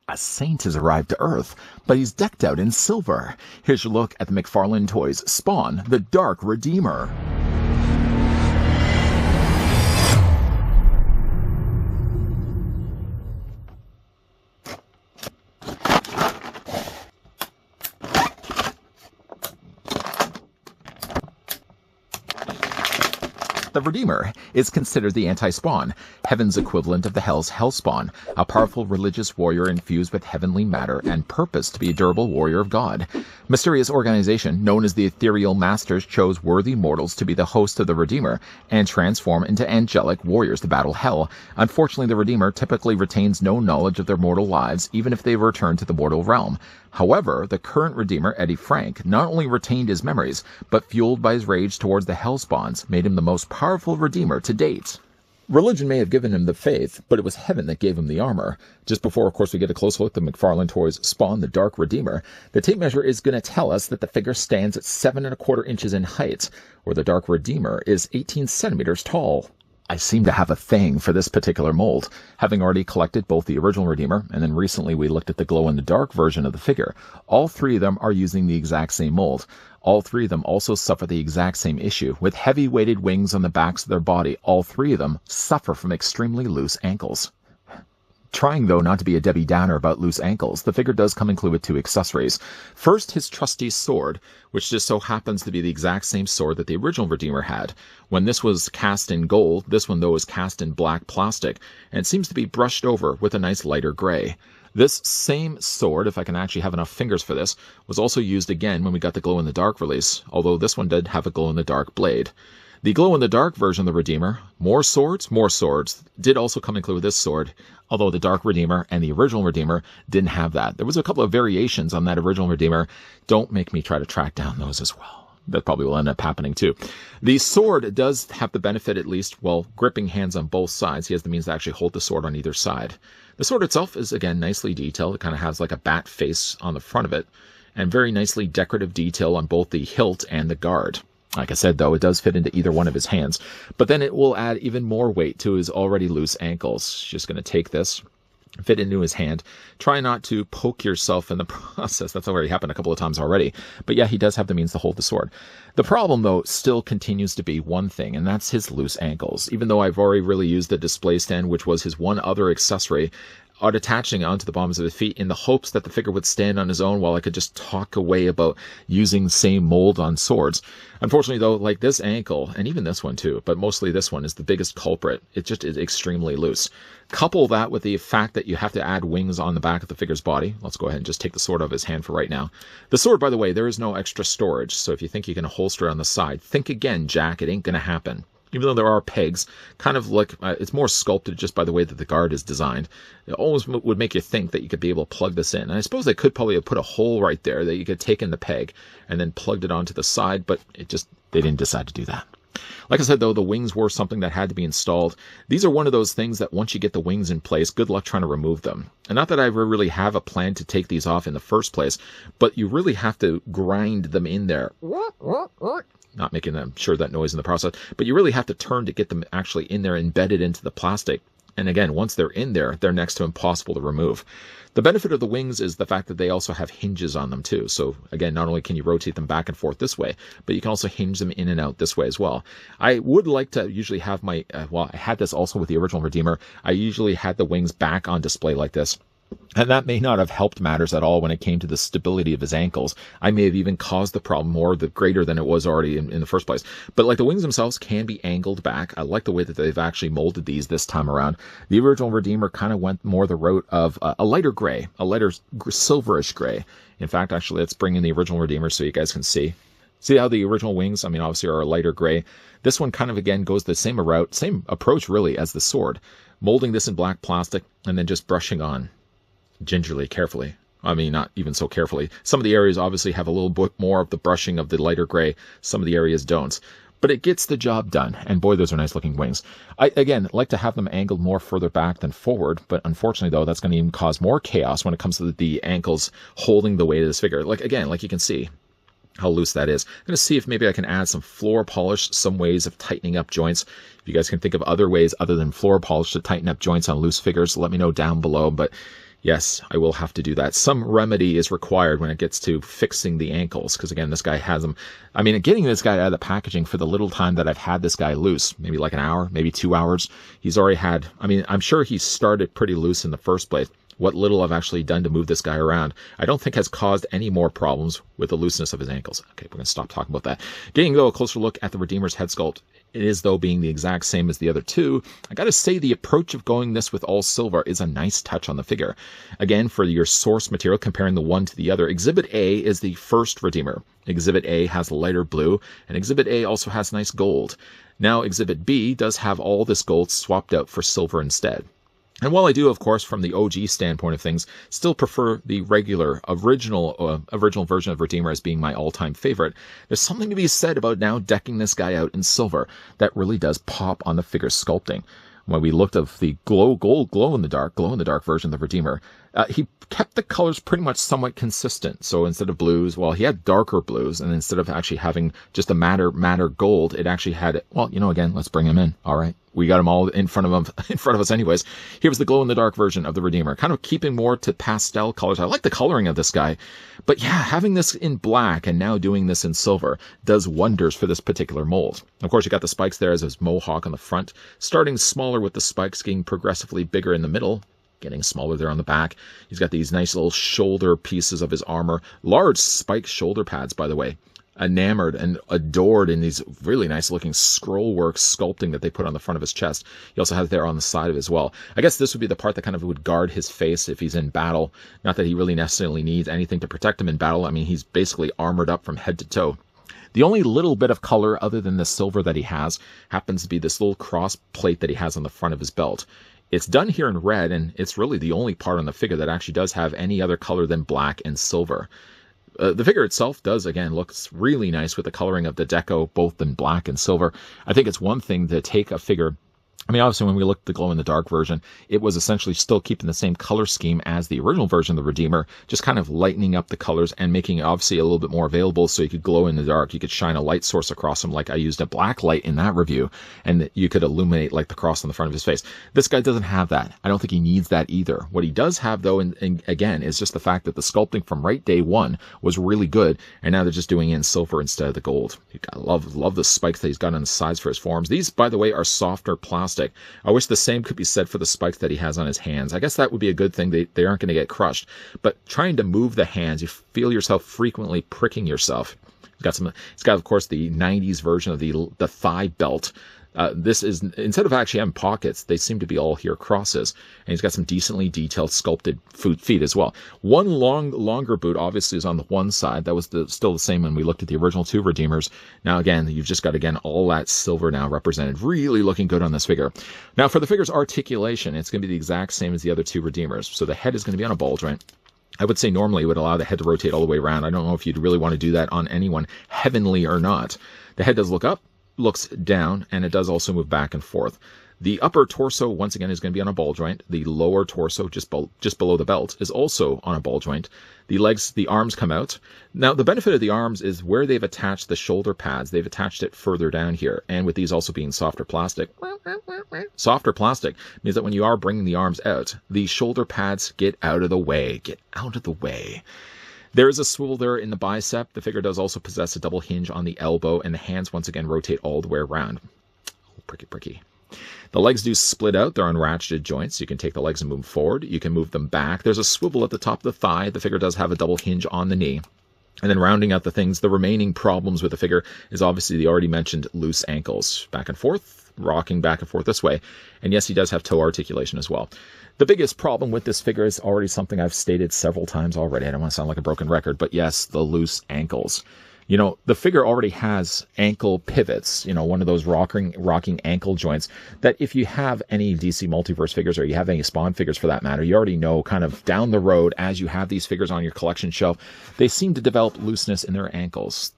A saint has arrived to Earth, but he's decked out in silver. Here's your look at the McFarlane Toys Spawn, the Dark Redeemer. The Redeemer is considered the anti-Spawn, heaven's equivalent of the Hell's Hellspawn, a powerful religious warrior infused with heavenly matter and purpose to be a durable warrior of God. Mysterious organization known as the Ethereal Masters chose worthy mortals to be the host of the Redeemer and transform into angelic warriors to battle Hell. Unfortunately, the Redeemer typically retains no knowledge of their mortal lives, even if they return to the mortal realm. However, the current Redeemer, Eddie Frank, not only retained his memories, but fueled by his rage towards the Hellspawns, made him the most powerful Redeemer to date. Religion may have given him the faith, but it was heaven that gave him the armor. Just before, of course, we get a close look at the McFarlane Toys Spawn, the Dark Redeemer, the tape measure is going to tell us that the figure stands at 7¼ inches in height, or the Dark Redeemer is 18 centimeters tall. I seem to have a thing for this particular mold, having already collected both the original Redeemer, and then recently we looked at the glow-in-the-dark version of the figure. All three of them are using the exact same mold. All three of them also suffer the exact same issue. With heavy-weighted wings on the backs of their body, all three of them suffer from extremely loose ankles. Trying, though, not to be a Debbie Downer about loose ankles, the figure does come included with 2 accessories. First, his trusty sword, which just so happens to be the exact same sword that the original Redeemer had. When this was cast in gold, this one, though, is cast in black plastic, and seems to be brushed over with a nice lighter gray. This same sword, if I can actually have enough fingers for this, was also used again when we got the glow-in-the-dark release, although this one did have a glow-in-the-dark blade. The glow-in-the-dark version of the Redeemer, more swords, did also come included with this sword, although the Dark Redeemer and the original Redeemer didn't have that. There was a couple of variations on that original Redeemer. Don't make me try to track down those as well. That probably will end up happening too. The sword does have the benefit, at least, while gripping hands on both sides, he has the means to actually hold the sword on either side. The sword itself is, again, nicely detailed. It kind of has like a bat face on the front of it, and very nicely decorative detail on both the hilt and the guard. Like I said, though, it does fit into either one of his hands, but then it will add even more weight to his already loose ankles. Just going to take this, fit into his hand. Try not to poke yourself in the process. That's already happened a couple of times already. But yeah, he does have the means to hold the sword. The problem, though, still continues to be one thing, and that's his loose ankles. Even though I've already really used the display stand, which was his one other accessory, attaching onto the bottoms of his feet in the hopes that the figure would stand on his own while I could just talk away about using the same mold on swords. Unfortunately, though, like this ankle, and even this one too, but mostly this one is the biggest culprit. It just is extremely loose. Couple that with the fact that you have to add wings on the back of the figure's body. Let's go ahead and just take the sword out of his hand for right now. The sword, by the way, there is no extra storage, so if you think you can holster it on the side, think again, Jack. It ain't gonna happen. Even though there are pegs, kind of like, it's more sculpted just by the way that the guard is designed. It almost would make you think that you could be able to plug this in. And I suppose they could probably have put a hole right there that you could take in the peg and then plugged it onto the side, but they didn't decide to do that. Like I said, though, the wings were something that had to be installed. These are one of those things that once you get the wings in place, good luck trying to remove them. And not that I really have a plan to take these off in the first place, but you really have to grind them in there. Not making them sure that noise in the process, but you really have to turn to get them actually in there, embedded into the plastic. And again, once they're in there, they're next to impossible to remove. The benefit of the wings is the fact that they also have hinges on them too. So again, not only can you rotate them back and forth this way, but you can also hinge them in and out this way as well. I would like to usually have my, well, I had this also with the original Redeemer. I usually had the wings back on display like this. And that may not have helped matters at all when it came to the stability of his ankles. I may have even caused the problem more greater than it was already in the first place. But like the wings themselves can be angled back. I like the way that they've actually molded these this time around. The original Redeemer kind of went more the route of a lighter gray, a lighter silverish gray. In fact, actually, let's bring in the original Redeemer so you guys can see. See how the original wings, I mean, obviously are a lighter gray. This one kind of, again, goes the same route, same approach really as the sword. Molding this in black plastic and then just brushing on. Gingerly, carefully. I mean, not even so carefully. Some of the areas obviously have a little bit more of the brushing of the lighter gray. Some of the areas don't. But it gets the job done. And boy, those are nice looking wings. I, again, like to have them angled more further back than forward. But unfortunately, though, that's going to even cause more chaos when it comes to the ankles holding the weight of this figure. Like, again, like you can see how loose that is. I'm going to see if maybe I can add some floor polish, some ways of tightening up joints. If you guys can think of other ways other than floor polish to tighten up joints on loose figures, let me know down below. But Yes, I will have to do that. Some remedy is required when it gets to fixing the ankles, because again, this guy has them. I mean, getting this guy out of the packaging for the little time that I've had this guy loose, maybe like an hour, maybe 2 hours, he's already had, I mean, I'm sure he started pretty loose in the first place. What little I've actually done to move this guy around, I don't think has caused any more problems with the looseness of his ankles. Okay, we're going to stop talking about that. Getting, though, a closer look at the Redeemer's head sculpt. It is, though, being the exact same as the other two. I got to say, the approach of going this with all silver is a nice touch on the figure. Again, for your source material, comparing the one to the other, Exhibit A is the first Redeemer. Exhibit A has lighter blue, and Exhibit A also has nice gold. Now, Exhibit B does have all this gold swapped out for silver instead. And while I do, of course, from the OG standpoint of things, still prefer the regular, original version of Redeemer as being my all-time favorite, there's something to be said about now decking this guy out in silver that really does pop on the figure sculpting. When we looked at the glow-in-the-dark version of the Redeemer, he kept the colors pretty much somewhat consistent. So instead of blues, well, he had darker blues, and instead of actually having just a matter gold, it actually had, well, you know, again, let's bring him in. All right. We got them all in front of us anyways. Here was the glow-in-the-dark version of the Redeemer, kind of keeping more to pastel colors. I like the coloring of this guy. But yeah, having this in black and now doing this in silver does wonders for this particular mold. Of course, you got the spikes there as his mohawk on the front, starting smaller with the spikes, getting progressively bigger in the middle, getting smaller there on the back. He's got these nice little shoulder pieces of his armor, large spiked shoulder pads, by the way. Enamored and adored in these really nice looking scroll work sculpting that they put on the front of his chest. He also has it there on the side of as well. I guess this would be the part that kind of would guard his face if he's in battle. Not that he really necessarily needs anything to protect him in battle. I mean, he's basically armored up from head to toe. The only little bit of color other than the silver that he has happens to be this little cross plate that he has on the front of his belt. It's done here in red, and it's really the only part on the figure that actually does have any other color than black and silver. The figure itself does, again, looks really nice with the coloring of the deco, both in black and silver. I think it's one thing to take a figure. I mean, obviously, when we looked at the glow-in-the-dark version, it was essentially still keeping the same color scheme as the original version of the Redeemer, just kind of lightening up the colors and making it obviously a little bit more available so you could glow in the dark. You could shine a light source across him, like I used a black light in that review, and you could illuminate like the cross on the front of his face. This guy doesn't have that. I don't think he needs that either. What he does have, though, and again, is just the fact that the sculpting from right day one was really good, and now they're just doing it in silver instead of the gold. I love the spikes that he's got on the sides for his forearms. These, by the way, are softer plastic. I wish the same could be said for the spikes that he has on his hands. I guess that would be a good thing. They aren't going to get crushed. But trying to move the hands, you feel yourself frequently pricking yourself. It's got, of course, the 90s version of the thigh belt. This is, instead of actually having pockets, they seem to be all here crosses. And he's got some decently detailed sculpted feet as well. One longer boot obviously is on the one side. That was still the same when we looked at the original two Redeemers. Now again, you've just got, again, all that silver now represented. Really looking good on this figure. Now for the figure's articulation, it's going to be the exact same as the other two Redeemers. So the head is going to be on a ball joint. I would say normally it would allow the head to rotate all the way around. I don't know if you'd really want to do that on anyone, heavenly or not. The head does look up, looks down, and it does also move back and forth. The upper torso, once again, is going to be on a ball joint. The lower torso, just below the belt, is also on a ball joint. The legs, the arms come out. Now, the benefit of the arms is where they've attached the shoulder pads. They've attached it further down here. And with these also being softer plastic means that when you are bringing the arms out, the shoulder pads get out of the way. Get out of the way. There is a swivel there in the bicep. The figure does also possess a double hinge on the elbow, and the hands once again rotate all the way around. Oh, pricky. The legs do split out. They're on ratcheted joints. You can take the legs and move forward. You can move them back. There's a swivel at the top of the thigh. The figure does have a double hinge on the knee. And then rounding out the remaining problems with the figure is obviously the already mentioned loose ankles. Back and forth, rocking back and forth this way. And yes, he does have toe articulation as well. The biggest problem with this figure is already something I've stated several times already. I don't want to sound like a broken record, but yes, the loose ankles. You know, the figure already has ankle pivots, you know, one of those rocking ankle joints that if you have any DC Multiverse figures or you have any Spawn figures for that matter, you already know kind of down the road as you have these figures on your collection shelf, they seem to develop looseness in their ankles.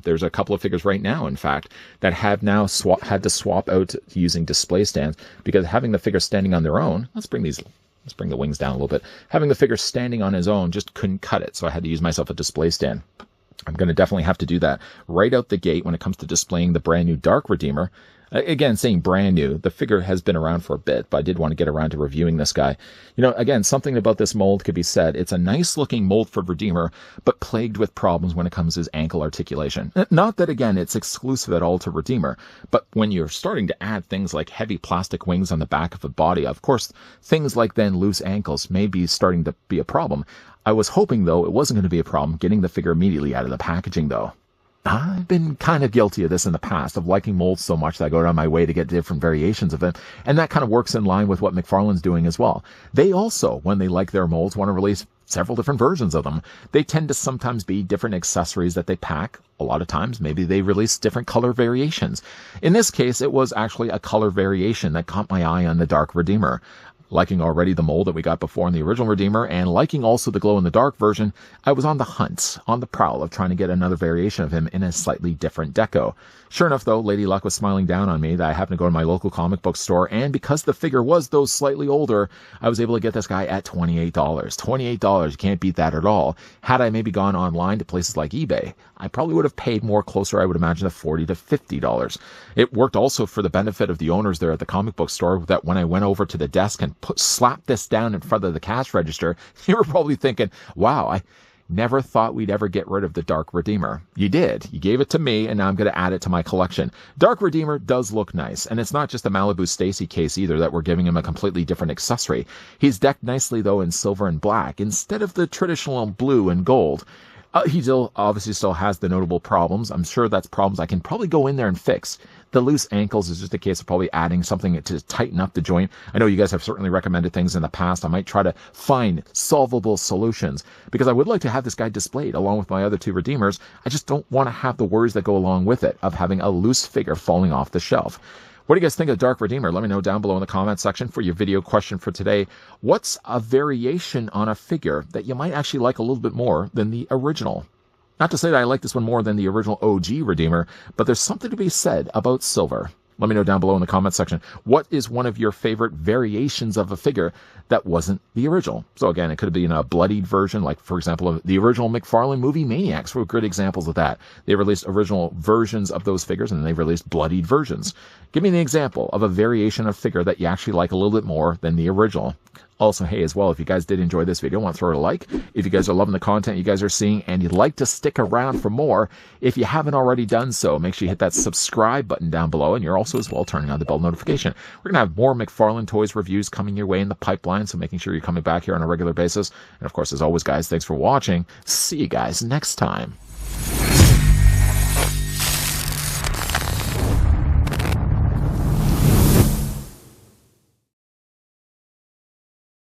There's a couple of figures right now, in fact, that have now had to swap out using display stands because having the figure standing on their own, let's bring the wings down a little bit, having the figure standing on his own just couldn't cut it. So I had to use myself a display stand. I'm going to definitely have to do that right out the gate when it comes to displaying the brand new Dark Redeemer. Again, saying brand new, the figure has been around for a bit, but I did want to get around to reviewing this guy. Again, something about this mold could be said. It's a nice looking mold for Redeemer, but plagued with problems when it comes to his ankle articulation. Not that, again, it's exclusive at all to Redeemer, but when you're starting to add things like heavy plastic wings on the back of the body, of course, things like then loose ankles may be starting to be a problem. I was hoping, though, it wasn't going to be a problem getting the figure immediately out of the packaging, though. I've been kind of guilty of this in the past, of liking molds so much that I go out my way to get different variations of them, and that kind of works in line with what McFarlane's doing as well. They also, when they like their molds, want to release several different versions of them. They tend to sometimes be different accessories that they pack. A lot of times, maybe they release different color variations. In this case, it was actually a color variation that caught my eye on the Dark Redeemer. Liking already the mold that we got before in the original Redeemer, and liking also the glow-in-the-dark version, I was on the hunt, on the prowl of trying to get another variation of him in a slightly different deco. Sure enough, though, Lady Luck was smiling down on me that I happened to go to my local comic book store, and because the figure was, though, slightly older, I was able to get this guy at $28. $28, you can't beat that at all. Had I maybe gone online to places like eBay, I probably would have paid more closer, I would imagine, to $40 to $50. It worked also for the benefit of the owners there at the comic book store that when I went over to the desk and slapped this down in front of the cash register, you were probably thinking, wow, I never thought we'd ever get rid of the Dark Redeemer. You did. You gave it to me, and now I'm going to add it to my collection. Dark Redeemer does look nice, and it's not just a Malibu Stacy case either that we're giving him a completely different accessory. He's decked nicely, though, in silver and black instead of the traditional blue and gold. He obviously still has the notable problems. I'm sure that's problems I can probably go in there and fix. The loose ankles is just a case of probably adding something to tighten up the joint. I know you guys have certainly recommended things in the past. I might try to find solvable solutions because I would like to have this guy displayed along with my other two Redeemers. I just don't want to have the worries that go along with it of having a loose figure falling off the shelf. What do you guys think of Dark Redeemer? Let me know down below in the comment section. For your video question for today, what's a variation on a figure that you might actually like a little bit more than the original? Not to say that I like this one more than the original OG Redeemer, but there's something to be said about silver. Let me know down below in the comment section. What is one of your favorite variations of a figure that wasn't the original? So again, it could have been a bloodied version, like, for example, the original McFarlane movie Maniacs were good examples of that. They released original versions of those figures, and then they released bloodied versions. Give me an example of a variation of figure that you actually like a little bit more than the original. Also, hey, as well, if you guys did enjoy this video, I want to throw it a like. If you guys are loving the content you guys are seeing and you'd like to stick around for more, if you haven't already done so, make sure you hit that subscribe button down below, and you're also as well turning on the bell notification. We're going to have more McFarlane Toys reviews coming your way in the pipeline, so making sure you're coming back here on a regular basis. And of course, as always, guys, thanks for watching. See you guys next time.